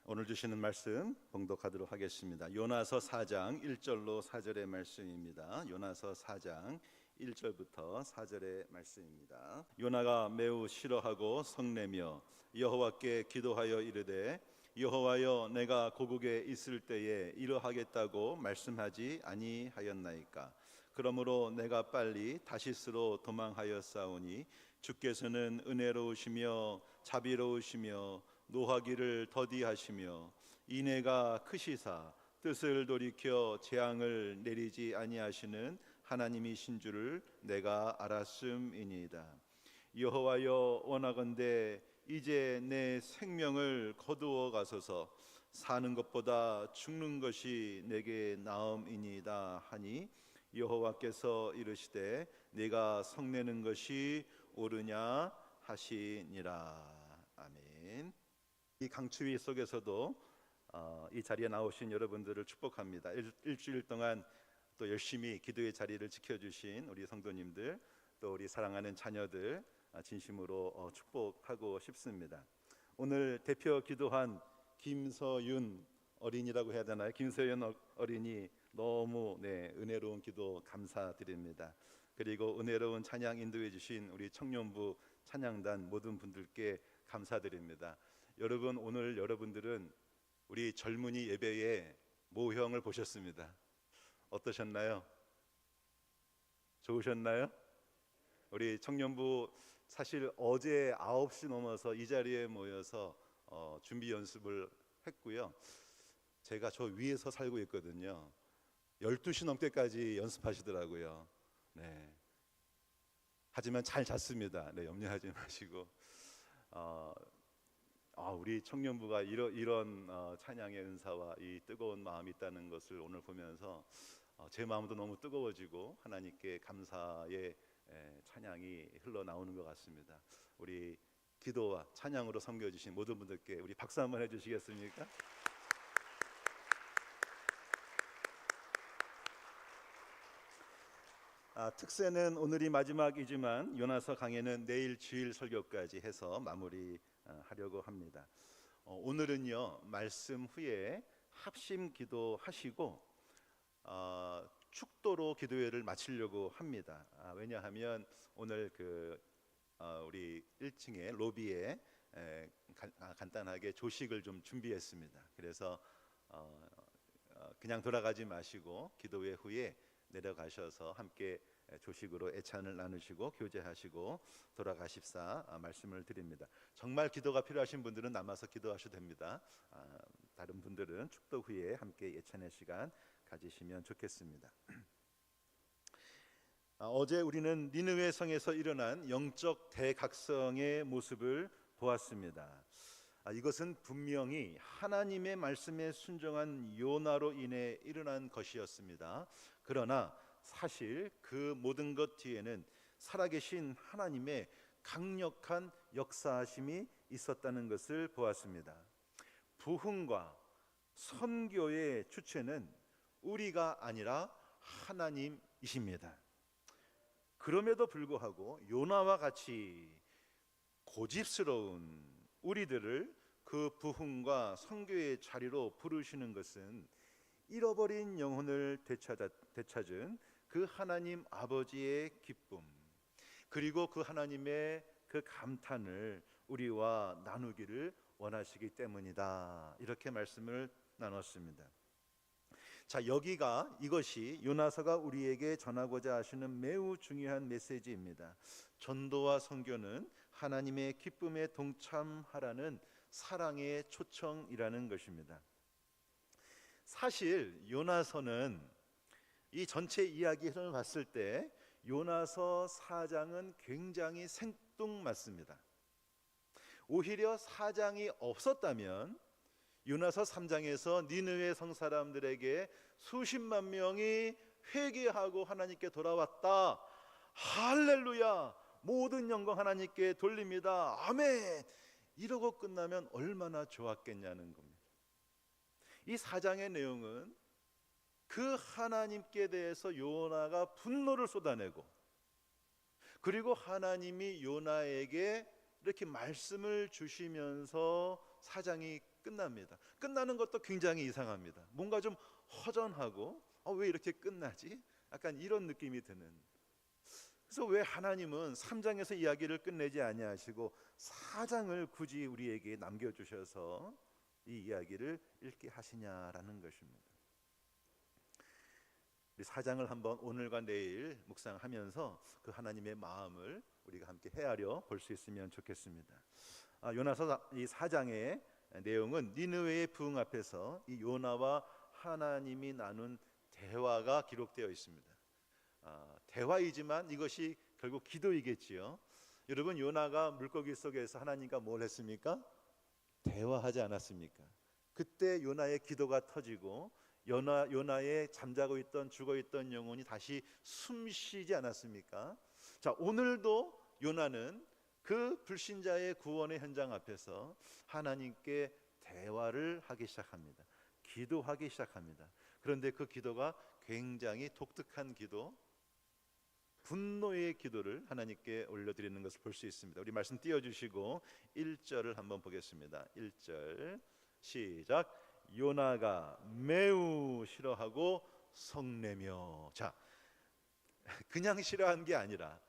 오늘 주시는 말씀 봉독하도록 하겠습니다. 요나서 4장 1절로 4절의 말씀입니다. 요나서 4장 1절부터 4절의 말씀입니다. 요나가 매우 싫어하고 성내며 여호와께 기도하여 이르되 여호와여, 내가 고국에 있을 때에 이러하겠다고 말씀하지 아니하였나이까? 그러므로 내가 빨리 다시스로 도망하였사오니 주께서는 은혜로우시며 자비로우시며 노하기를 더디하시며 인애가 크시사 뜻을 돌이켜 재앙을 내리지 아니하시는 하나님이신 줄을 내가 알았음이니이다. 여호와여, 원하건대 이제 내 생명을 거두어 가소서. 사는 것보다 죽는 것이 내게 나음이니이다 하니 여호와께서 이르시되 네가 성내는 것이 옳으냐 하시니라. 아멘. 이 강추위 속에서도 이 자리에 나오신 여러분들을 축복합니다. 일주일 동안 또 열심히 기도의 자리를 지켜주신 우리 성도님들, 또 우리 사랑하는 자녀들 진심으로 축복하고 싶습니다. 오늘 대표 기도한 김서윤 어린이라고 해야 되나요? 김서윤 어린이 너무 은혜로운 기도 감사드립니다. 그리고 은혜로운 찬양 인도해 주신 우리 청년부 찬양단 모든 분들께 감사드립니다. 여러분, 오늘 여러분들은 우리 젊은이 예배의 모형을 보셨습니다. 어떠셨나요? 좋으셨나요? 우리 청년부 사실 어제 9시 넘어서 이 자리에 모여서 준비 연습을 했고요. 제가 저 위에서 살고 있거든요. 12시 넘게까지 연습하시더라고요. 네. 하지만 잘 잤습니다. 염려하지 마시고. 우리 청년부가 이런 찬양의 은사와 이 뜨거운 마음이 있다는 것을 오늘 보면서 제 마음도 너무 뜨거워지고 하나님께 감사의 찬양이 흘러나오는 것 같습니다. 우리 기도와 찬양으로 섬겨주신 모든 분들께 우리 박수 한번 해주시겠습니까? 특세는 오늘이 마지막이지만 요나서 강해는 내일 주일 설교까지 해서 마무리하려고 합니다. 오늘은요, 말씀 후에 합심 기도하시고 축도로 기도회를 마치려고 합니다. 왜냐하면 오늘 우리 1층에 로비에 간단하게 조식을 좀 준비했습니다. 그래서 그냥 돌아가지 마시고 기도회 후에 내려가셔서 함께 조식으로 애찬을 나누시고 교제하시고 돌아가십사 말씀을 드립니다. 정말 기도가 필요하신 분들은 남아서 기도하셔도 됩니다. 다른 분들은 축도 후에 함께 예찬의 시간 가지시면 좋겠습니다. 어제 우리는 니느웨 성에서 일어난 영적 대각성의 모습을 보았습니다. 이것은 분명히 하나님의 말씀에 순종한 요나로 인해 일어난 것이었습니다. 그러나 사실 그 모든 것 뒤에는 살아계신 하나님의 강력한 역사하심이 있었다는 것을 보았습니다. 부흥과 선교의 주체는 우리가 아니라 하나님이십니다. 그럼에도 불구하고 요나와 같이 고집스러운 우리들을 그 부흥과 선교의 자리로 부르시는 것은 잃어버린 영혼을 되찾은 그 하나님 아버지의 기쁨, 그리고 그 하나님의 그 감탄을 우리와 나누기를 원하시기 때문이다. 이렇게 말씀을 나눴습니다. 자, 이것이 요나서가 우리에게 전하고자 하시는 매우 중요한 메시지입니다. 전도와 선교는 하나님의 기쁨에 동참하라는 사랑의 초청이라는 것입니다. 사실 요나서는 이 전체 이야기를 봤을 때 요나서 4장은 굉장히 생뚱맞습니다. 오히려 4장이 없었다면 요나서 3장에서 니느웨 성 사람들에게 수십만 명이 회개하고 하나님께 돌아왔다. 할렐루야! 모든 영광 하나님께 돌립니다. 아멘! 이러고 끝나면 얼마나 좋았겠냐는 겁니다. 이 4장의 내용은 그 하나님께 대해서 요나가 분노를 쏟아내고, 그리고 하나님이 요나에게 이렇게 말씀을 주시면서 4장이 끝납니다. 끝나는 것도 굉장히 이상합니다. 뭔가 좀 허전하고 왜 이렇게 끝나지? 약간 이런 느낌이 드는. 그래서 왜 하나님은 3장에서 이야기를 끝내지 아니하시고 4장을 굳이 우리에게 남겨주셔서 이 이야기를 읽게 하시냐라는 것입니다. 우리 4장을 한번 오늘과 내일 묵상하면서 그 하나님의 마음을 우리가 함께 헤아려 볼 수 있으면 좋겠습니다. 요나서 이 4장의 내용은 니느웨의 부흥 앞에서 이 요나와 하나님이 나눈 대화가 기록되어 있습니다. 대화이지만 이것이 결국 기도이겠지요. 여러분, 요나가 물고기 속에서 하나님과 뭘 했습니까? 대화하지 않았습니까? 그때 요나의 기도가 터지고 요나의 잠자고 있던 죽어있던 영혼이 다시 숨쉬지 않았습니까? 자, 오늘도 요나는 그 불신자의 구원의 현장 앞에서 하나님께 대화를 하기 시작합니다. 기도하기 시작합니다. 그런데 그 기도가 굉장히 독특한 기도, 분노의 기도를 하나님께 올려드리는 것을 볼 수 있습니다. 우리 말씀 띄워주시고 1절을 한번 보겠습니다. 1절 시작. 요나가 매우 싫어하고 성내며. 자, 그냥 싫어한 게 아니라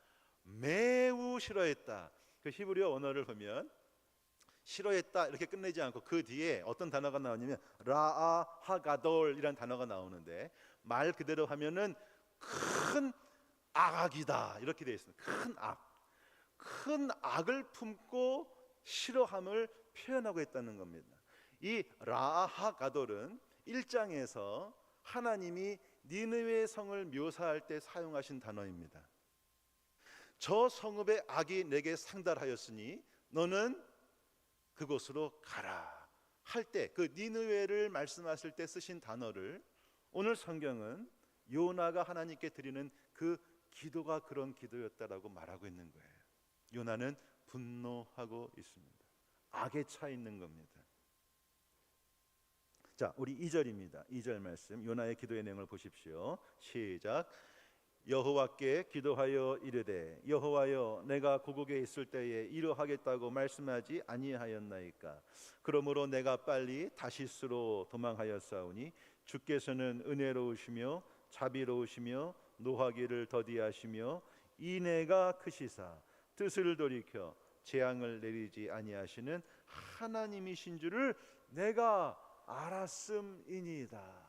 매우 싫어했다. 그 히브리어 언어를 보면 싫어했다 이렇게 끝내지 않고 그 뒤에 어떤 단어가 나오냐면 라아 하가돌이라는 단어가 나오는데 말 그대로 하면은 큰 악이다 이렇게 되어 있습니다. 큰 악을 품고 싫어함을 표현하고 있다는 겁니다. 이 라하가돌은 1장에서 하나님이 니느웨 성을 묘사할 때 사용하신 단어입니다. 저 성읍의 악이 내게 상달하였으니 너는 그곳으로 가라 할 때 그 니느웨를 말씀하실 때 쓰신 단어를 오늘 성경은 요나가 하나님께 드리는 그 기도가 그런 기도였다라고 말하고 있는 거예요. 요나는 분노하고 있습니다. 악에 차 있는 겁니다. 자, 우리 2절입니다. 2절 말씀 요나의 기도의 내용을 보십시오. 시작. 여호와께 기도하여 이르되 여호와여 내가 고국에 있을 때에 이러하겠다고 말씀하지 아니하였나이까. 그러므로 내가 빨리 다시스로 도망하였사오니 주께서는 은혜로우시며 자비로우시며 노하기를 더디하시며 인애가 크시사 뜻을 돌이켜 재앙을 내리지 아니하시는 하나님이신 줄을 내가 알았음이니이다.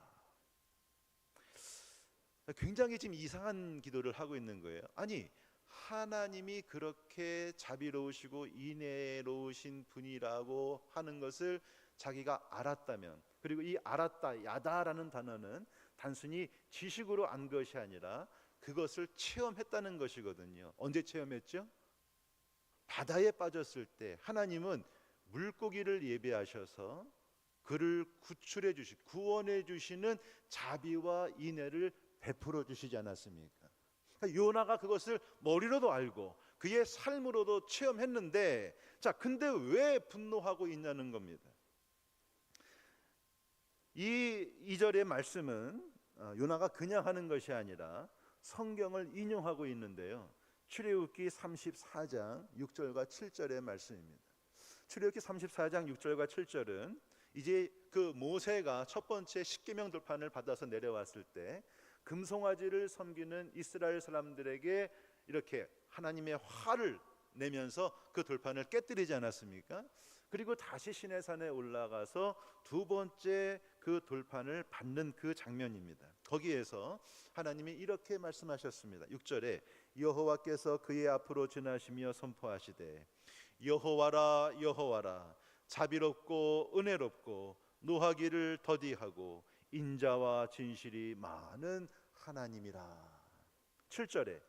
굉장히 지금 이상한 기도를 하고 있는 거예요. 아니, 하나님이 그렇게 자비로우시고 인애로우신 분이라고 하는 것을 자기가 알았다면, 그리고 이 알았다, 야다라는 단어는 단순히 지식으로 안 것이 아니라 그것을 체험했다는 것이거든요. 언제 체험했죠? 바다에 빠졌을 때 하나님은 물고기를 예배하셔서 그를 구출해 주시, 구원해 주시는 자비와 인애를 베풀어 주시지 않았습니까? 그러니까 요나가 그것을 머리로도 알고 그의 삶으로도 체험했는데, 자, 근데 왜 분노하고 있냐는 겁니다. 이 2절의 말씀은 요나가 그냥 하는 것이 아니라 성경을 인용하고 있는데요. 출애굽기 34장 6절과 7절의 말씀입니다. 출애굽기 34장 6절과 7절은 이제 그 모세가 첫 번째 십계명 돌판을 받아서 내려왔을 때 금송아지를 섬기는 이스라엘 사람들에게 이렇게 하나님의 화를 내면서 그 돌판을 깨뜨리지 않았습니까? 그리고 다시 시내산에 올라가서 두 번째 그 돌판을 받는 그 장면입니다. 거기에서 하나님이 이렇게 말씀하셨습니다. 6절에 여호와께서 그의 앞으로 지나시며 선포하시되 여호와라 여호와라 자비롭고 은혜롭고 노하기를 더디하고 인자와 진실이 많은 하나님이라. 7절에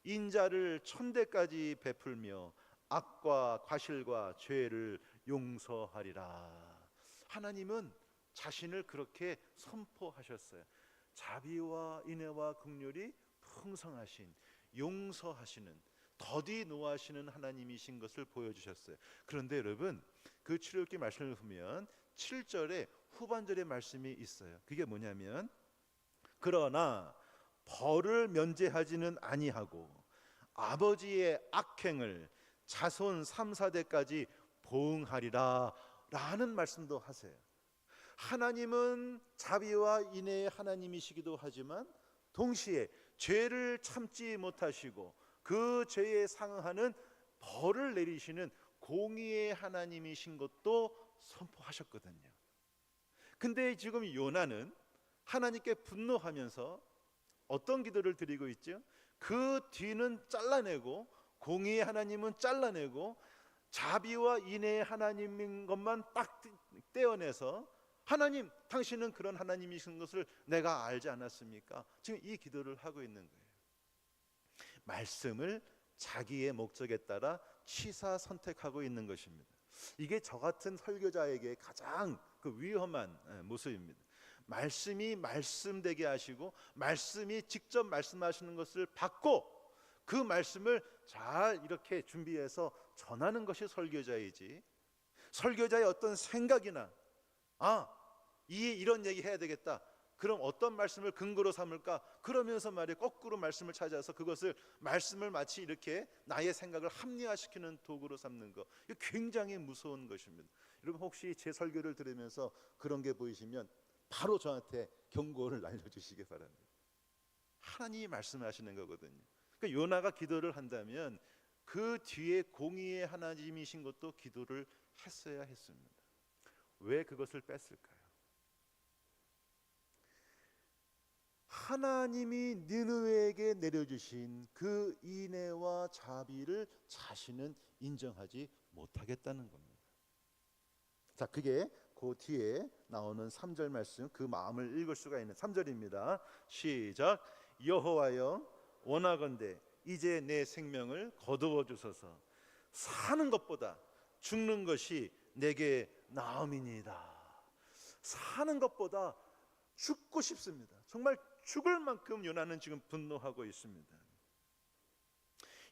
인자를 천대까지 베풀며 악과 과실과 죄를 용서하리라. 하나님은 자신을 그렇게 선포하셨어요. 자비와 인애와 긍휼이 풍성하신, 용서하시는, 더디 노하시는 하나님이신 것을 보여주셨어요. 그런데 여러분, 그 출애굽기 말씀을 보면 7절에 후반절의 말씀이 있어요. 그게 뭐냐면 그러나 벌을 면제하지는 아니하고 아버지의 악행을 자손 3, 4대까지 보응하리라 라는 말씀도 하세요. 하나님은 자비와 인애의 하나님이시기도 하지만 동시에 죄를 참지 못하시고 그 죄에 상응하는 벌을 내리시는 공의의 하나님이신 것도 선포하셨거든요. 근데 지금 요나는 하나님께 분노하면서 어떤 기도를 드리고 있죠? 그 뒤는 잘라내고 공의의 하나님은 잘라내고 자비와 인애의 하나님인 것만 딱 떼어내서 하나님, 당신은 그런 하나님이신 것을 내가 알지 않았습니까? 지금 이 기도를 하고 있는 거예요. 말씀을 자기의 목적에 따라 취사 선택하고 있는 것입니다. 이게 저 같은 설교자에게 가장 위험한 모습입니다. 말씀이 말씀되게 하시고 말씀이 직접 말씀하시는 것을 받고 그 말씀을 잘 이렇게 준비해서 전하는 것이 설교자이지, 설교자의 어떤 생각이나 이런 얘기 해야 되겠다, 그럼 어떤 말씀을 근거로 삼을까, 그러면서 말이에요 거꾸로 말씀을 찾아서 그것을 말씀을 마치 이렇게 나의 생각을 합리화시키는 도구로 삼는 것, 이거 굉장히 무서운 것입니다. 여러분 혹시 제 설교를 들으면서 그런 게 보이시면 바로 저한테 경고를 날려주시기 바랍니다. 하나님이 말씀하시는 거거든요. 그러니까 요나가 기도를 한다면 그 뒤에 공의의 하나님이신 것도 기도를 했어야 했습니다. 왜 그것을 뺐을까요? 하나님이 니느웨에게 내려주신 그 인애와 자비를 자신은 인정하지 못하겠다는 겁니다. 자, 그게 그 뒤에 나오는 3절 말씀, 그 마음을 읽을 수가 있는 3절입니다. 시작. 여호와여 원하건대 이제 내 생명을 거두어 주소서. 사는 것보다 죽는 것이 내게 나음이니이다. 사는 것보다 죽고 싶습니다. 정말 죽을 만큼 요나는 지금 분노하고 있습니다.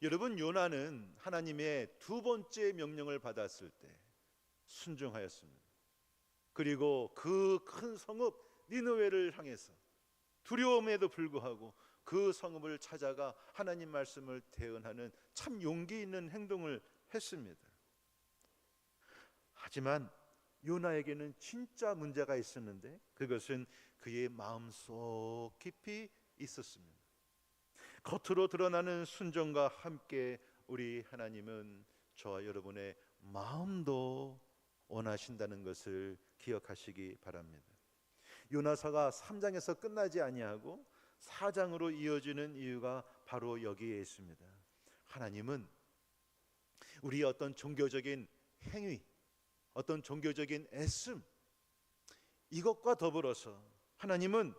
여러분, 요나는 하나님의 두 번째 명령을 받았을 때 순종하였습니다. 그리고 그 큰 성읍 니느웨를 향해서 두려움에도 불구하고 그 성읍을 찾아가 하나님 말씀을 대언하는 참 용기 있는 행동을 했습니다. 하지만 요나에게는 진짜 문제가 있었는데 그것은 그의 마음속 깊이 있었습니다. 겉으로 드러나는 순종과 함께 우리 하나님은 저와 여러분의 마음도 원하신다는 것을 기억하시기 바랍니다. 요나서가 3장에서 끝나지 아니하고 4장으로 이어지는 이유가 바로 여기에 있습니다. 하나님은 우리의 어떤 종교적인 행위, 어떤 종교적인 애씀, 이것과 더불어서 하나님은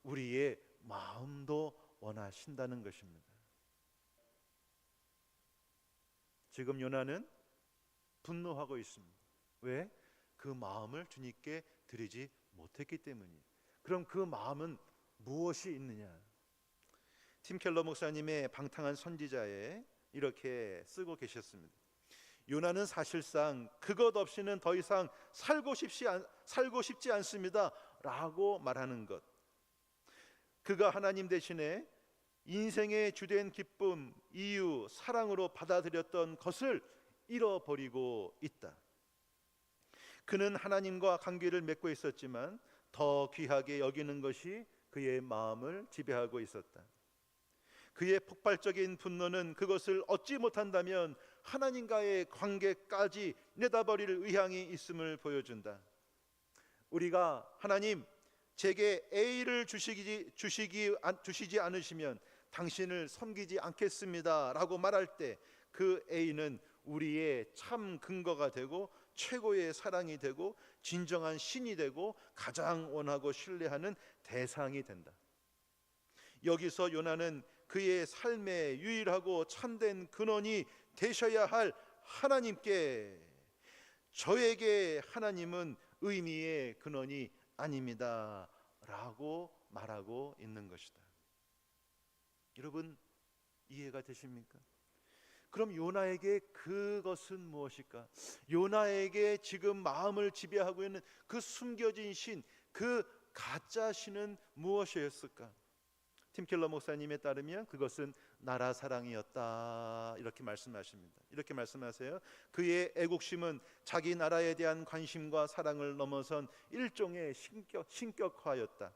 우리의 마음도 원하신다는 것입니다. 지금 요나는 분노하고 있습니다. 왜? 그 마음을 주님께 드리지 못했기 때문이에요. 그럼 그 마음은 무엇이 있느냐? 팀 켈러 목사님의 방탕한 선지자에 이렇게 쓰고 계셨습니다. 요나는 사실상 그것 없이는 더 이상 살고 싶지 않습니다 라고 말하는 것, 그가 하나님 대신에 인생의 주된 기쁨, 이유, 사랑으로 받아들였던 것을 잃어버리고 있다. 그는 하나님과 관계를 맺고 있었지만 더 귀하게 여기는 것이 그의 마음을 지배하고 있었다. 그의 폭발적인 분노는 그것을 얻지 못한다면 하나님과의 관계까지 내다버릴 의향이 있음을 보여준다. 우리가 하나님 제게 A를 주시지 않으시면 당신을 섬기지 않겠습니다 라고 말할 때 그 A는 우리의 참 근거가 되고 최고의 사랑이 되고 진정한 신이 되고 가장 원하고 신뢰하는 대상이 된다. 여기서 요나는 그의 삶의 유일하고 참된 근원이 되셔야 할 하나님께, 저에게 하나님은 의미의 근원이 아닙니다 라고 말하고 있는 것이다. 여러분 이해가 되십니까? 그럼 요나에게 그것은 무엇일까? 요나에게 지금 마음을 지배하고 있는 그 숨겨진 신, 그 가짜 신은 무엇이었을까? 팀 켈러 목사님에 따르면 그것은 나라 사랑이었다 이렇게 말씀하십니다. 이렇게 말씀하세요. 그의 애국심은 자기 나라에 대한 관심과 사랑을 넘어선 일종의 신격화였다.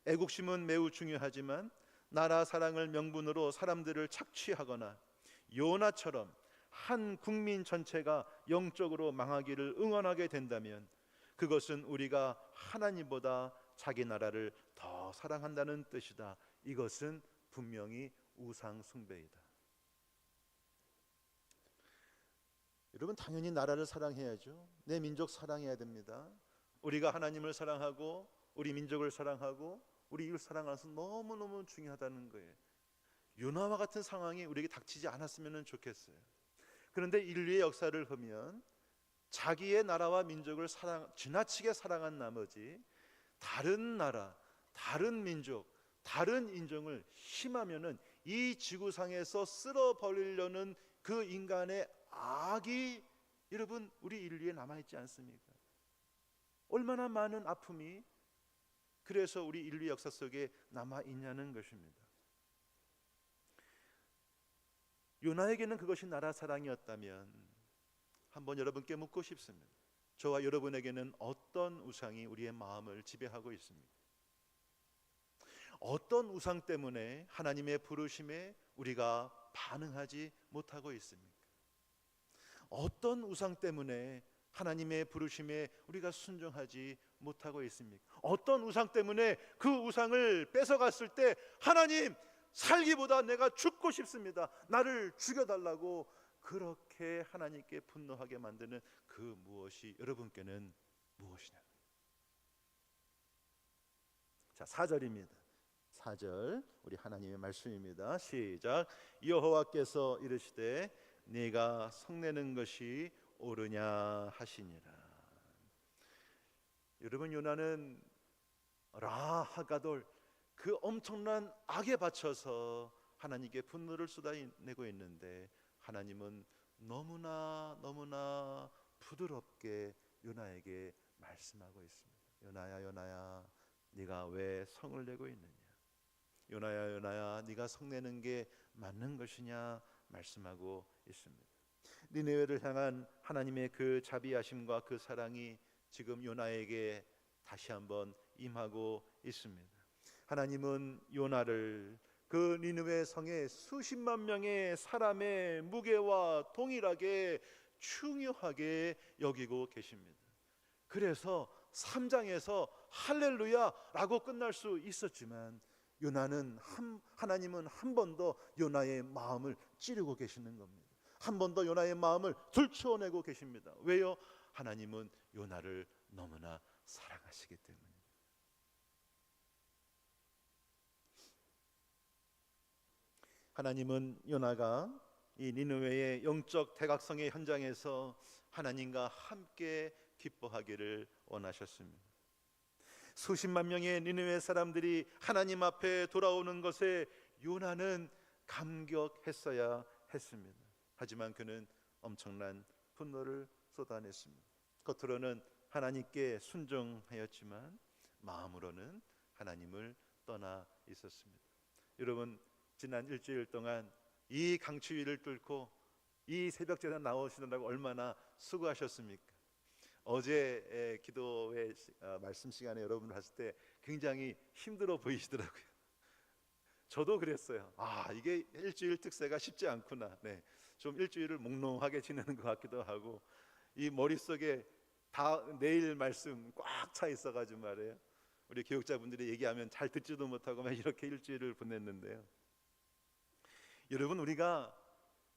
애국심은 매우 중요하지만 나라 사랑을 명분으로 사람들을 착취하거나 요나처럼 한 국민 전체가 영적으로 망하기를 응원하게 된다면 그것은 우리가 하나님보다 자기 나라를 더 사랑한다는 뜻이다. 이것은 분명히 우상 숭배이다. 여러분, 당연히 나라를 사랑해야죠. 내 민족 사랑해야 됩니다. 우리가 하나님을 사랑하고 우리 민족을 사랑하고 우리 이웃 사랑하는 것은 너무너무 중요하다는 거예요. 요나와 같은 상황이 우리에게 닥치지 않았으면 좋겠어요. 그런데 인류의 역사를 보면 자기의 나라와 민족을 지나치게 사랑한 나머지 다른 나라, 다른 민족, 다른 인종을 심하면은 이 지구상에서 쓸어버리려는 그 인간의 악이 여러분 우리 인류에 남아있지 않습니까? 얼마나 많은 아픔이 그래서 우리 인류 역사 속에 남아있냐는 것입니다. 요나에게는 그것이 나라 사랑이었다면 한번 여러분께 묻고 싶습니다. 저와 여러분에게는 어떤 우상이 우리의 마음을 지배하고 있습니까? 어떤 우상 때문에 하나님의 부르심에 우리가 반응하지 못하고 있습니까? 어떤 우상 때문에 하나님의 부르심에 우리가 순종하지 못하고 있습니까? 어떤 우상 때문에 그 우상을 뺏어갔을 때 하나님, 살기보다 내가 죽고 싶습니다, 나를 죽여달라고 그렇게 하나님께 분노하게 만드는 그 무엇이 여러분께는 무엇이냐? 자, 4절입니다. 4절 우리 하나님의 말씀입니다. 시작. 여호와께서 이르시되 네가 성내는 것이 옳으냐 하시니라. 여러분, 요나는 라하가돌 그 엄청난 악에 바쳐서 하나님께 분노를 쏟아내고 있는데 하나님은 너무나 부드럽게 요나에게 말씀하고 있습니다. 요나야, 요나야, 네가 왜 성을 내고 있느냐? 요나야, 요나야, 네가 성내는 게 맞는 것이냐 말씀하고 있습니다. 니느웨를 향한 하나님의 그 자비하심과 그 사랑이 지금 요나에게 다시 한번 임하고 있습니다. 하나님은 요나를 그 니느웨 성의 수십만 명의 사람의 무게와 동일하게 중요하게 여기고 계십니다. 그래서 3장에서 할렐루야라고 끝날 수 있었지만 하나님은 한 번 더 요나의 마음을 찌르고 계시는 겁니다. 한 번 더 요나의 마음을 들추어내고 계십니다. 왜요? 하나님은 요나를 너무나 사랑하시기 때문입니다. 하나님은 요나가 이 니느웨의 영적 대각성의 현장에서 하나님과 함께 기뻐하기를 원하셨습니다. 수십만 명의 니느웨 사람들이 하나님 앞에 돌아오는 것에 요나는 감격했어야 했습니다. 하지만 그는 엄청난 분노를 쏟아냈습니다. 겉으로는 하나님께 순종하였지만 마음으로는 하나님을 떠나 있었습니다. 여러분, 지난 일주일 동안 이 강추위를 뚫고 이 새벽제단 나오시느라고 얼마나 수고하셨습니까? 어제 기도회 말씀 시간에 여러분을 봤을 때 굉장히 힘들어 보이시더라고요. 저도 그랬어요. 이게 일주일 특세가 쉽지 않구나. 네, 좀 일주일을 몽롱하게 지내는 것 같기도 하고 이 머릿속에 다 내일 말씀 꽉 차 있어가지고 말이에요. 우리 교육자분들이 얘기하면 잘 듣지도 못하고 막 이렇게 일주일을 보냈는데요. 여러분, 우리가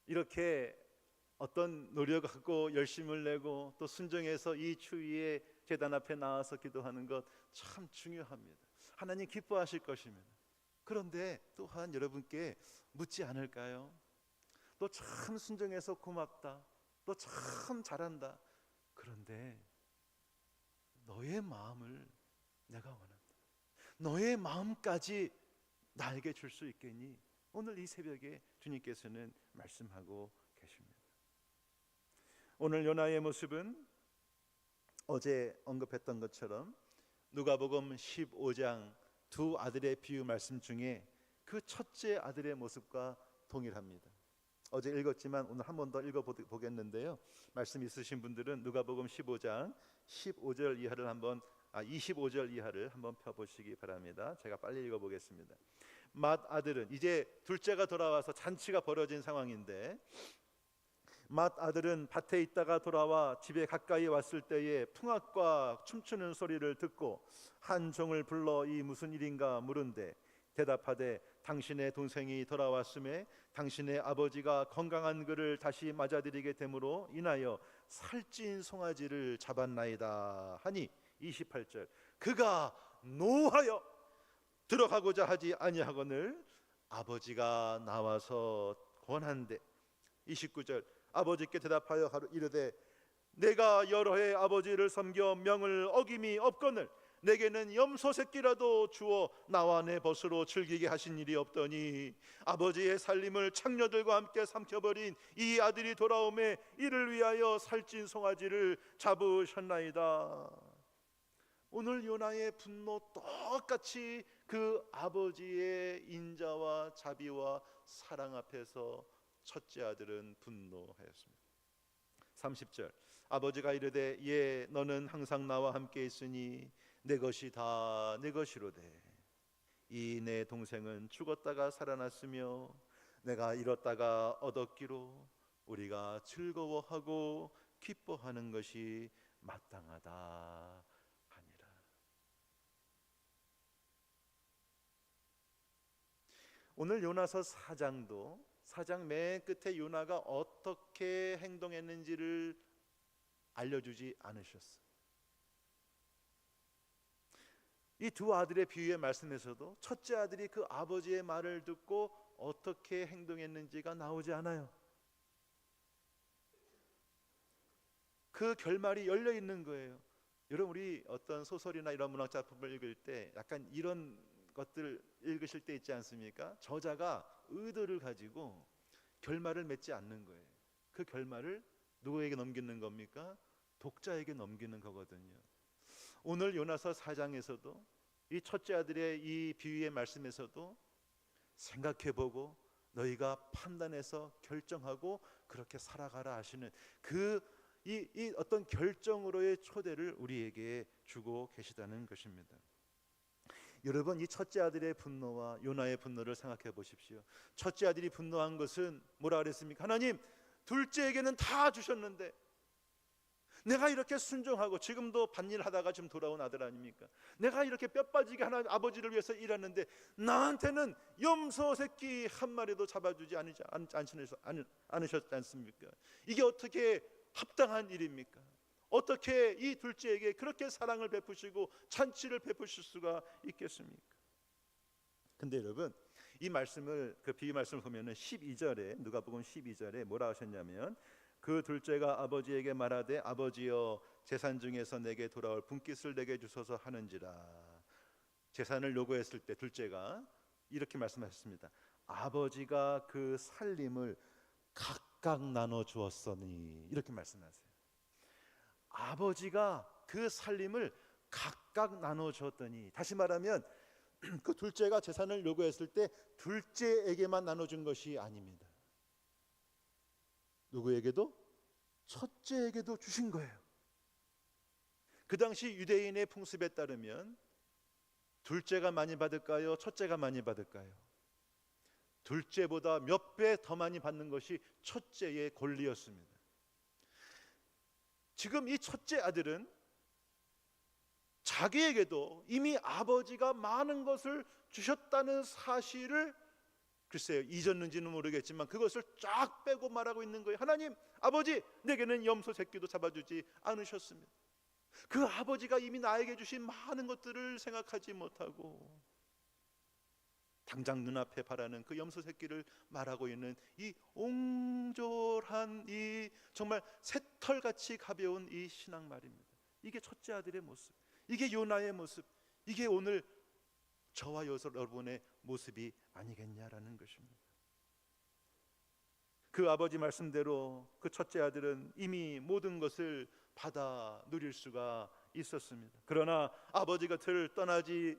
이렇게 어떤 노력하고 열심을 내고 또 순종해서 이 추위에 제단 앞에 나와서 기도하는 것 참 중요합니다. 하나님 기뻐하실 것입니다. 그런데 또한 여러분께 묻지 않을까요? 너 참 순종해서 고맙다, 너 참 잘한다. 그런데 너의 마음을 내가 원한다. 너의 마음까지 나에게 줄 수 있겠니? 오늘 이 새벽에 주님께서는 말씀하고 계십니다. 오늘 요나의 모습은 어제 언급했던 것처럼 누가복음 15장 두 아들의 비유 말씀 중에 그 첫째 아들의 모습과 동일합니다. 어제 읽었지만 오늘 한 번 더 읽어보겠는데요. 말씀 있으신 분들은 누가복음 15장 15절 이하를 25절 이하를 한번 펴보시기 바랍니다. 제가 빨리 읽어보겠습니다. 맏아들은, 이제 둘째가 돌아와서 잔치가 벌어진 상황인데, 맏아들은 밭에 있다가 돌아와 집에 가까이 왔을 때에 풍악과 춤추는 소리를 듣고 한 종을 불러 이 무슨 일인가 물은데 대답하되 당신의 동생이 돌아왔음에 당신의 아버지가 건강한 그를 다시 맞아들이게 됨으로 인하여 살찐 송아지를 잡았나이다 하니 28절 그가 노하여 들어가고자 하지 아니하거늘 아버지가 나와서 권한대. 29절 아버지께 대답하여 이르되 내가 여러 해 아버지를 섬겨 명을 어김이 없거늘 내게는 염소 새끼라도 주어 나와 내 벗으로 즐기게 하신 일이 없더니 아버지의 살림을 창녀들과 함께 삼켜버린 이 아들이 돌아오매 이를 위하여 살찐 송아지를 잡으셨나이다. 오늘 요나의 분노 똑같이 그 아버지의 인자와 자비와 사랑 앞에서 첫째 아들은 분노하였습니다. 30절 아버지가 이르되 예 너는 항상 나와 함께 있으니 내 것이 다 내 것이로되 이 내 동생은 죽었다가 살아났으며 내가 잃었다가 얻었기로 우리가 즐거워하고 기뻐하는 것이 마땅하다 하니라. 오늘 요나서 4장도 4장 맨 끝에 요나가 어떻게 행동했는지를 알려주지 않으셨어요. 이 두 아들의 비유의 말씀에서도 첫째 아들이 그 아버지의 말을 듣고 어떻게 행동했는지가 나오지 않아요. 그 결말이 열려 있는 거예요. 여러분 우리 어떤 소설이나 이런 문학 작품을 읽을 때 약간 이런 것들 읽으실 때 있지 않습니까? 저자가 의도를 가지고 결말을 맺지 않는 거예요. 그 결말을 누구에게 넘기는 겁니까? 독자에게 넘기는 거거든요. 오늘 요나서 4장에서도 이 첫째 아들의 이 비유의 말씀에서도 생각해보고 너희가 판단해서 결정하고 그렇게 살아가라 하시는 이 어떤 결정으로의 초대를 우리에게 주고 계시다는 것입니다. 여러분 이 첫째 아들의 분노와 요나의 분노를 생각해 보십시오. 첫째 아들이 분노한 것은 뭐라 그랬습니까? 하나님 둘째에게는 다 주셨는데 내가 이렇게 순종하고 지금도 밭일 하다가 지금 돌아온 아들 아닙니까? 내가 이렇게 뼈 빠지게 하나님 아버지를 위해서 일하는데 나한테는 염소 새끼 한 마리도 잡아주지 않으셨지 않습니까? 이게 어떻게 합당한 일입니까? 어떻게 이 둘째에게 그렇게 사랑을 베푸시고 잔치를 베푸실 수가 있겠습니까? 근데 여러분 이 말씀을 그 비유 말씀을 보면은 12절에 누가복음 12절에 뭐라 하셨냐면 그 둘째가 아버지에게 말하되 아버지여 재산 중에서 내게 돌아올 분깃을 내게 주소서 하는지라. 재산을 요구했을 때 둘째가 이렇게 말씀하셨습니다. 아버지가 그 살림을 각각 나눠 주었으니 이렇게 말씀하세요. 아버지가 그 살림을 각각 나눠 주었더니 다시 말하면 그 둘째가 재산을 요구했을 때 둘째에게만 나눠준 것이 아닙니다. 누구에게도? 첫째에게도 주신 거예요. 그 당시 유대인의 풍습에 따르면 둘째가 많이 받을까요? 첫째가 많이 받을까요? 둘째보다 몇 배 더 많이 받는 것이 첫째의 권리였습니다. 지금 이 첫째 아들은 자기에게도 이미 아버지가 많은 것을 주셨다는 사실을 글쎄요 잊었는지는 모르겠지만 그것을 쫙 빼고 말하고 있는 거예요. 하나님 아버지 내게는 염소 새끼도 잡아주지 않으셨습니다. 그 아버지가 이미 나에게 주신 많은 것들을 생각하지 못하고 당장 눈앞에 바라는 그 염소 새끼를 말하고 있는 이 옹졸한 이 정말 새털같이 가벼운 이 신앙 말입니다. 이게 첫째 아들의 모습, 이게 요나의 모습, 이게 오늘 저와 여러분의 모습이 아니겠냐라는 것입니다. 그 아버지 말씀대로 그 첫째 아들은 이미 모든 것을 받아 누릴 수가 있었습니다. 그러나 아버지 곁을 떠나지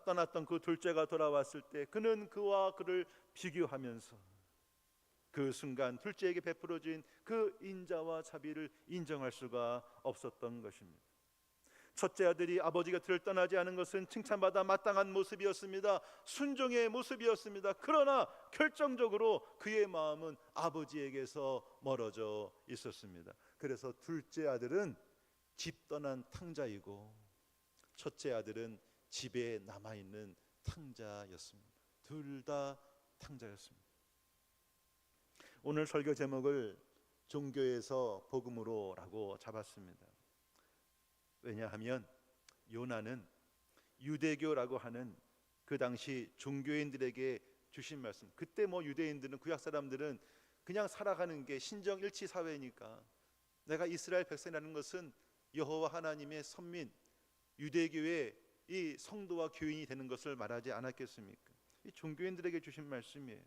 떠났던 그 둘째가 돌아왔을 때 그는 그와 그를 비교하면서 그 순간 둘째에게 베풀어진 그 인자와 자비를 인정할 수가 없었던 것입니다. 첫째 아들이 아버지 곁을 떠나지 않은 것은 칭찬받아 마땅한 모습이었습니다. 순종의 모습이었습니다. 그러나 결정적으로 그의 마음은 아버지에게서 멀어져 있었습니다. 그래서 둘째 아들은 집 떠난 탕자이고 첫째 아들은 집에 남아있는 탕자였습니다. 둘 다 탕자였습니다. 오늘 설교 제목을 종교에서 복음으로라고 잡았습니다. 왜냐하면 요나는 유대교라고 하는 그 당시 종교인들에게 주신 말씀, 그때 유대인들은, 구약 사람들은 그냥 살아가는 게 신정일치 사회니까 내가 이스라엘 백성이라는 것은 여호와 하나님의 선민, 유대교의 이 성도와 교인이 되는 것을 말하지 않았겠습니까? 이 종교인들에게 주신 말씀이에요.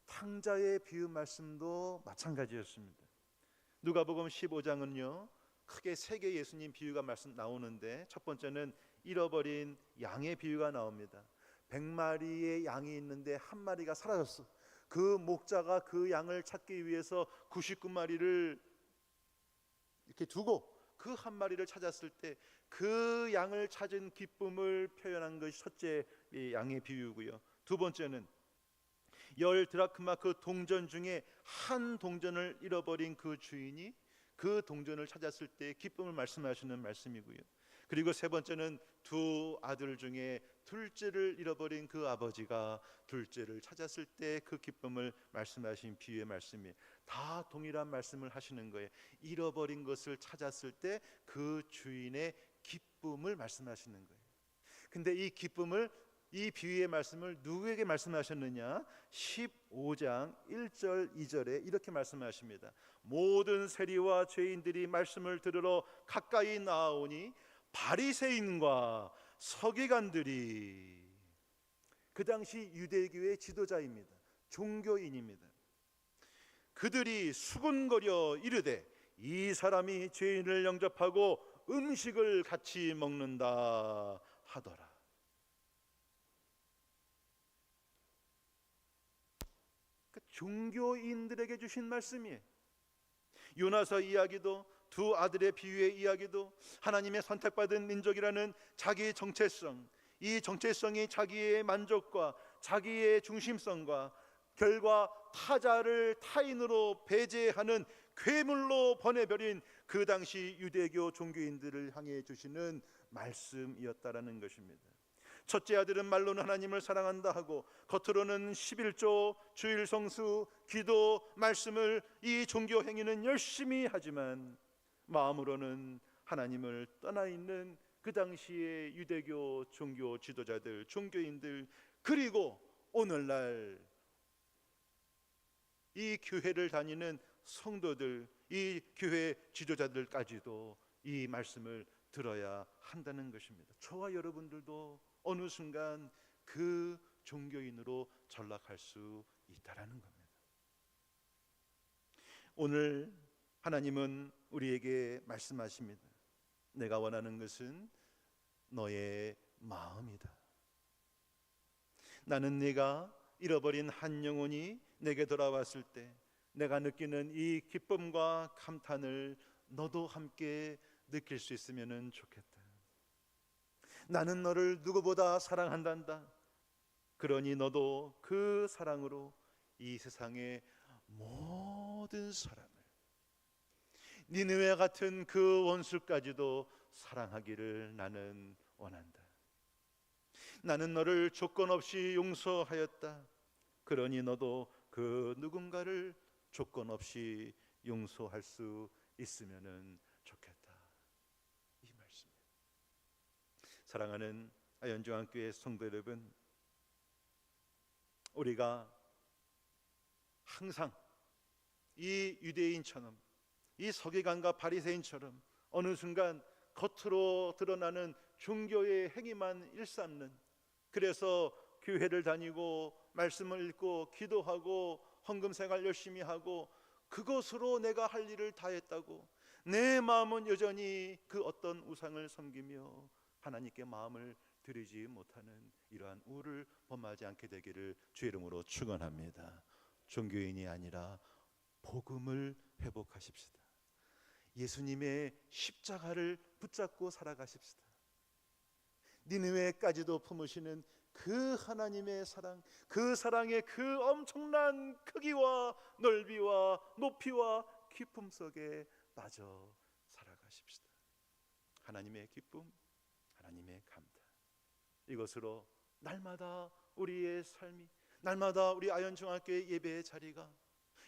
탕자의 비유 말씀도 마찬가지였습니다. 누가복음 15장은요 크게 세 개의 예수님 비유가 나오는데, 첫 번째는 잃어버린 양의 비유가 나옵니다. 100마리의 양이 있는데 한 마리가 사라졌어. 그 목자가 그 양을 찾기 위해서 99마리를 이렇게 두고 그 한 마리를 찾았을 때 그 양을 찾은 기쁨을 표현한 것이 첫째 양의 비유고요. 두 번째는 10드라크마 그 동전 중에 한 동전을 잃어버린 그 주인이 그 동전을 찾았을 때 기쁨을 말씀하시는 말씀이고요. 그리고 세 번째는 두 아들 중에 둘째를 잃어버린 그 아버지가 둘째를 찾았을 때 그 기쁨을 말씀하신 비유의 말씀이에요. 다 동일한 말씀을 하시는 거예요. 잃어버린 것을 찾았을 때 그 주인의 기쁨을 말씀하시는 거예요. 근데 이 기쁨을, 이 비유의 말씀을 누구에게 말씀하셨느냐? 15장 1절 2절에 이렇게 말씀하십니다. 모든 세리와 죄인들이 말씀을 들으러 가까이 나아오니 바리새인과 서기관들이, 그 당시 유대교의 지도자입니다. 종교인입니다. 그들이 수군거려 이르되 이 사람이 죄인을 영접하고 음식을 같이 먹는다 하더라. 그 종교인들에게 주신 말씀이에요. 요나서 이야기도, 두 아들의 비유의 이야기도 하나님의 선택받은 민족이라는 자기의 정체성, 이 정체성이 자기의 만족과 자기의 중심성과 결과 타자를 타인으로 배제하는 괴물로 번해버린 그 당시 유대교 종교인들을 향해 주시는 말씀이었다라는 것입니다. 첫째 아들은 말로는 하나님을 사랑한다 하고 겉으로는 11조, 주일 성수, 기도, 말씀을, 이 종교 행위는 열심히 하지만 마음으로는 하나님을 떠나 있는 그 당시의 유대교 종교 지도자들, 종교인들, 그리고 오늘날 이 교회를 다니는 성도들, 이 교회 지도자들까지도 이 말씀을 들어야 한다는 것입니다. 저와 여러분들도 어느 순간 그 종교인으로 전락할 수 있다라는 겁니다. 오늘 하나님은 우리에게 말씀하십니다. 내가 원하는 것은 너의 마음이다. 나는 네가 잃어버린 한 영혼이 내게 돌아왔을 때 내가 느끼는 이 기쁨과 감탄을 너도 함께 느낄 수 있으면 좋겠다. 나는 너를 누구보다 사랑한단다. 그러니 너도 그 사랑으로 이 세상의 모든 사람을, 니느웨 같은 그 원수까지도 사랑하기를 나는 원한다. 나는 너를 조건 없이 용서하였다. 그러니 너도 그 누군가를 조건 없이 용서할 수 있으면 좋겠다. 이 말씀. 사랑하는 아현중앙교회 성도 여러분, 우리가 항상 이 유대인처럼, 이 서기관과 바리새인처럼 어느 순간 겉으로 드러나는 종교의 행위만 일삼는, 그래서 교회를 다니고 말씀을 읽고 기도하고 헌금 생활 열심히 하고 그것으로 내가 할 일을 다 했다고 내 마음은 여전히 그 어떤 우상을 섬기며 하나님께 마음을 드리지 못하는 이러한 우를 범하지 않게 되기를 주의 이름으로 축원합니다. 종교인이 아니라 복음을 회복하십시다. 예수님의 십자가를 붙잡고 살아가십시다. 니느웨까지도 품으시는 그 하나님의 사랑, 그 사랑의 그 엄청난 크기와 넓이와 높이와 깊음 속에 빠져 살아가십시다. 하나님의 기쁨, 하나님의 감탄, 이것으로 날마다 우리의 삶이, 날마다 우리 아현중학교의 예배의 자리가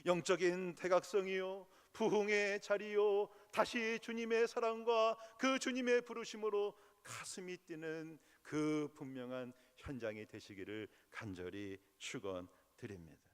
영적인 대각성이요 부흥의 자리요 다시 주님의 사랑과 그 주님의 부르심으로 가슴이 뛰는 그 분명한 현장이 되시기를 간절히 축원드립니다.